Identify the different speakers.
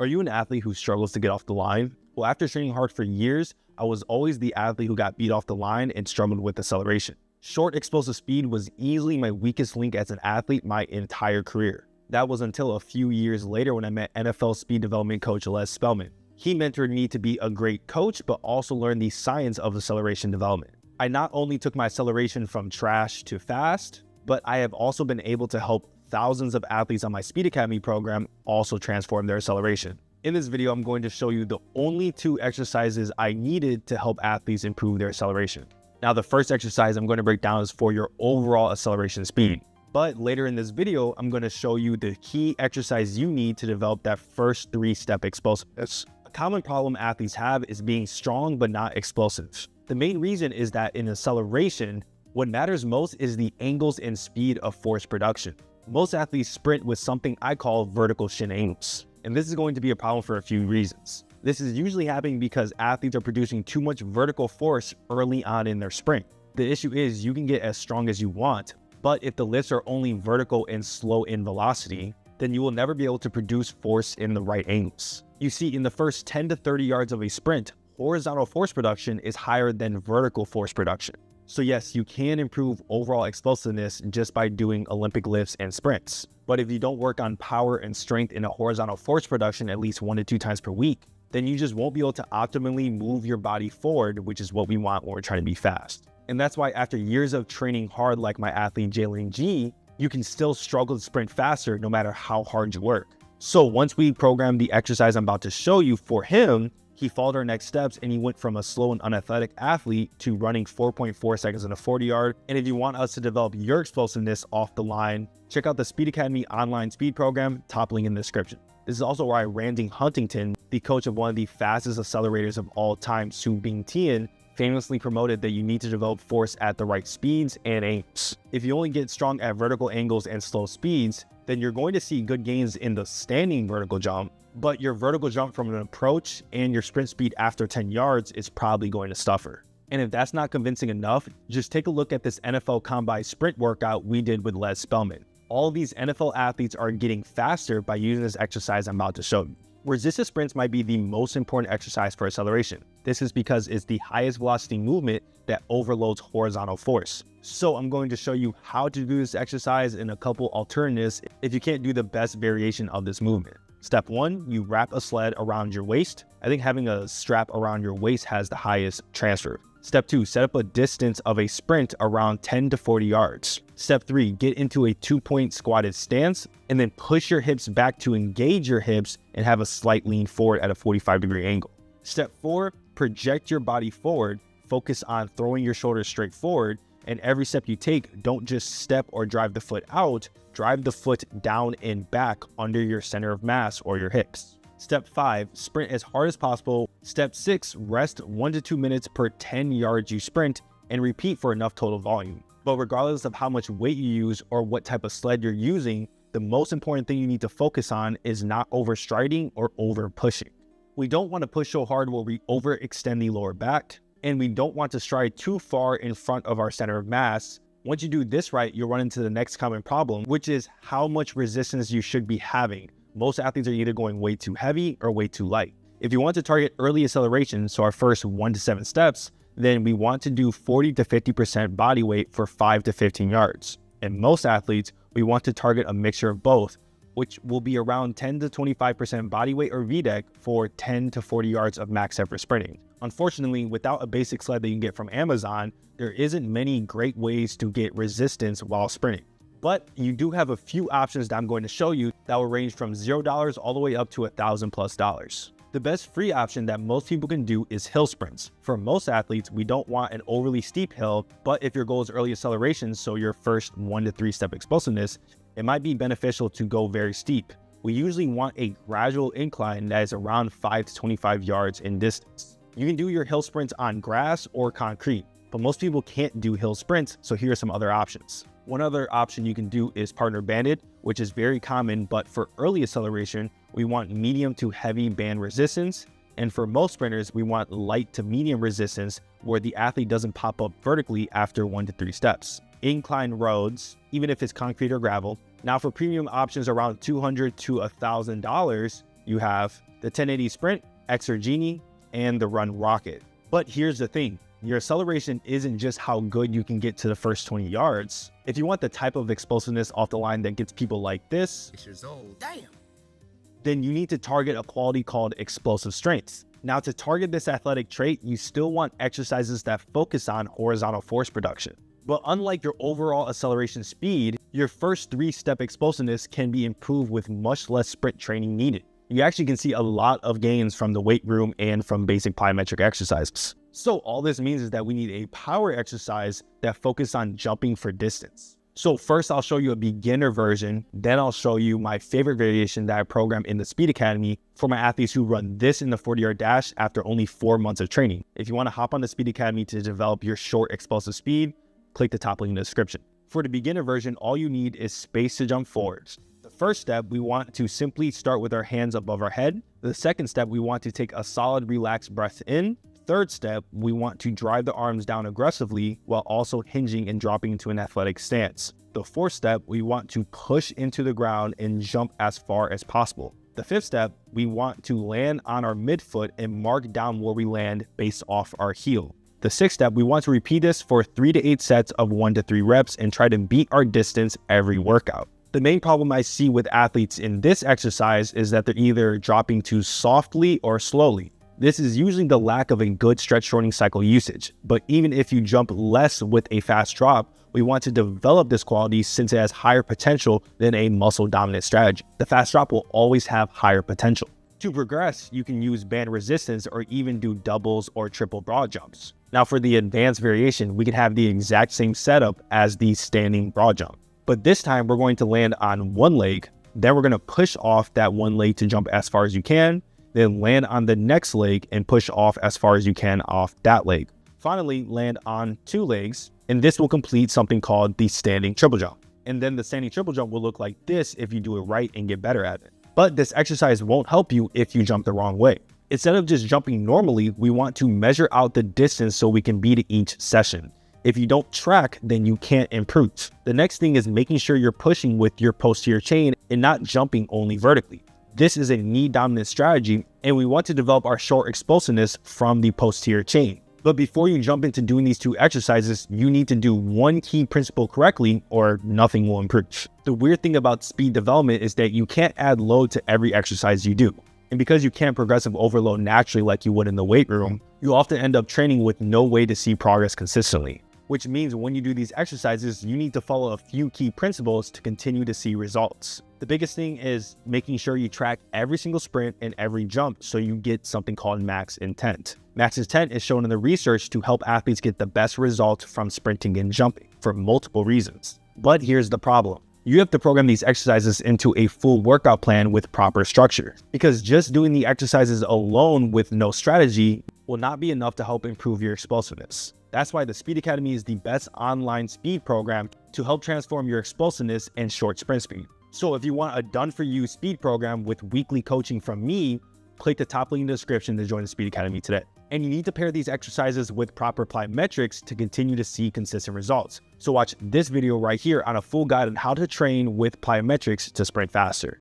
Speaker 1: Are you an athlete who struggles to get off the line? Well, after training hard for years, I was always the athlete who got beat off the line and struggled with acceleration. Short explosive speed was easily my weakest link as an athlete my entire career. That was until a few years later when I met NFL speed development coach Les Spellman. He mentored me to be a great coach, but also learn the science of acceleration development. I not only took my acceleration from trash to fast, but I have also been able to help thousands of athletes on my Speed Academy program also transform their acceleration. In this video, I'm going to show you the only 2 exercises I needed to help athletes improve their acceleration. Now, the first exercise I'm going to break down is for your overall acceleration speed. But later in this video, I'm going to show you the key exercise you need to develop that first 3-step explosiveness. A common problem athletes have is being strong but not explosive. The main reason is that in acceleration, what matters most is the angles and speed of force production. Most athletes sprint with something I call vertical shin angles, and this is going to be a problem for a few reasons. This is usually happening because athletes are producing too much vertical force early on in their sprint. The issue is you can get as strong as you want, but if the lifts are only vertical and slow in velocity, then you will never be able to produce force in the right angles. You see, in the first 10 to 30 yards of a sprint, horizontal force production is higher than vertical force production. So yes, you can improve overall explosiveness just by doing Olympic lifts and sprints. But if you don't work on power and strength in a horizontal force production at least 1 to 2 times per week, then you just won't be able to optimally move your body forward, which is what we want when we're trying to be fast. And that's why after years of training hard like my athlete Jalen G, you can still struggle to sprint faster no matter how hard you work. So once we programmed the exercise I'm about to show you for him, he followed our next steps and he went from a slow and unathletic athlete to running 4.4 seconds in a 40-yard. And if you want us to develop your explosiveness off the line, check out the Speed Academy online speed program, top link in the description. This is also why Randy Huntington, the coach of one of the fastest accelerators of all time, Soo Bing Tian, famously promoted that you need to develop force at the right speeds and angles. If you only get strong at vertical angles and slow speeds, then you're going to see good gains in the standing vertical jump, but your vertical jump from an approach and your sprint speed after 10 yards is probably going to suffer. And if that's not convincing enough, just take a look at this NFL Combine sprint workout we did with Les Spellman. All of these NFL athletes are getting faster by using this exercise I'm about to show you. Resistance sprints might be the most important exercise for acceleration. This is because it's the highest velocity movement that overloads horizontal force. So I'm going to show you how to do this exercise and a couple alternatives if you can't do the best variation of this movement. Step 1, you wrap a sled around your waist. I think having a strap around your waist has the highest transfer. Step 2, set up a distance of a sprint around 10 to 40 yards. Step 3, get into a 2-point squatted stance and then push your hips back to engage your hips and have a slight lean forward at a 45-degree angle. Step 4, project your body forward, focus on throwing your shoulders straight forward, and every step you take, don't just step or drive the foot out, drive the foot down and back under your center of mass or your hips. Step 5, sprint as hard as possible. Step 6, rest 1 to 2 minutes per 10 yards you sprint and repeat for enough total volume. But regardless of how much weight you use or what type of sled you're using, the most important thing you need to focus on is not overstriding or over pushing. We don't want to push so hard where we overextend the lower back, and we don't want to stride too far in front of our center of mass. Once you do this right, you'll run into the next common problem, which is how much resistance you should be having. Most athletes are either going way too heavy or way too light. If you want to target early acceleration, so our first 1 to 7 steps, then we want to do 40 to 50% body weight for 5 to 15 yards. And most athletes, we want to target a mixture of both, which will be around 10 to 25% body weight or VDEC for 10 to 40 yards of max effort sprinting. Unfortunately, without a basic sled that you can get from Amazon, there isn't many great ways to get resistance while sprinting. But you do have a few options that I'm going to show you that will range from $0 all the way up to $1,000+. The best free option that most people can do is hill sprints. For most athletes, we don't want an overly steep hill, but if your goal is early acceleration, so your first 1 to 3 step explosiveness, it might be beneficial to go very steep. We usually want a gradual incline that is around 5 to 25 yards in distance. You can do your hill sprints on grass or concrete, but most people can't do hill sprints, so here are some other options. One other option you can do is partner banded, which is very common, but for early acceleration, we want medium to heavy band resistance. And for most sprinters, we want light to medium resistance where the athlete doesn't pop up vertically after 1 to 3 steps. Incline roads, even if it's concrete or gravel. Now for premium options around $200 to $1,000, You have the 1080 sprint, Xer Genie, and the run rocket. But here's the thing. Your acceleration isn't just how good you can get to the first 20 yards. If you want the type of explosiveness off the line that gets people like this,
Speaker 2: 6 years old. Damn.
Speaker 1: Then you need to target a quality called explosive strength. Now, to target this athletic trait, you still want exercises that focus on horizontal force production. But unlike your overall acceleration speed, your first 3-step explosiveness can be improved with much less sprint training needed. You actually can see a lot of gains from the weight room and from basic plyometric exercises. So all this means is that we need a power exercise that focuses on jumping for distance. So first I'll show you a beginner version, then I'll show you my favorite variation that I program in the Speed Academy for my athletes who run this in the 40-yard dash after only 4 months of training. If you want to hop on the Speed Academy to develop your short explosive speed, click the top link in the description. For the beginner version, all you need is space to jump forwards. The first step, we want to simply start with our hands above our head. The second step, we want to take a solid relaxed breath in. Third step, we want to drive the arms down aggressively while also hinging and dropping into an athletic stance. The fourth step, we want to push into the ground and jump as far as possible. The fifth step, we want to land on our midfoot and mark down where we land based off our heel. The sixth step, we want to repeat this for 3 to 8 sets of 1 to 3 reps and try to beat our distance every workout. The main problem I see with athletes in this exercise is that they're either dropping too softly or slowly. This is usually the lack of a good stretch shortening cycle usage, but even if you jump less with a fast drop, we want to develop this quality since it has higher potential than a muscle dominant strategy. The fast drop will always have higher potential. To progress, you can use band resistance or even do doubles or triple broad jumps. Now for the advanced variation, we can have the exact same setup as the standing broad jump, but this time we're going to land on one leg, then we're going to push off that one leg to jump as far as you can, then land on the next leg and push off as far as you can off that leg. Finally, land on 2 legs, and this will complete something called the standing triple jump. And then the standing triple jump will look like this if you do it right and get better at it. But this exercise won't help you if you jump the wrong way. Instead of just jumping normally, we want to measure out the distance so we can beat it each session. If you don't track, then you can't improve. The next thing is making sure you're pushing with your posterior chain and not jumping only vertically. This is a knee dominant strategy, and we want to develop our short explosiveness from the posterior chain. But before you jump into doing these 2 exercises, you need to do one key principle correctly or nothing will improve. The weird thing about speed development is that you can't add load to every exercise you do. And because you can't progressive overload naturally like you would in the weight room, you often end up training with no way to see progress consistently. Which means when you do these exercises, you need to follow a few key principles to continue to see results. The biggest thing is making sure you track every single sprint and every jump so you get something called max intent. Max intent is shown in the research to help athletes get the best results from sprinting and jumping for multiple reasons. But here's the problem. You have to program these exercises into a full workout plan with proper structure, because just doing the exercises alone with no strategy will not be enough to help improve your explosiveness. That's why the Speed Academy is the best online speed program to help transform your explosiveness and short sprint speed. So if you want a done-for-you speed program with weekly coaching from me, click the top link in the description to join the Speed Academy today. And you need to pair these exercises with proper plyometrics to continue to see consistent results. So watch this video right here on a full guide on how to train with plyometrics to sprint faster.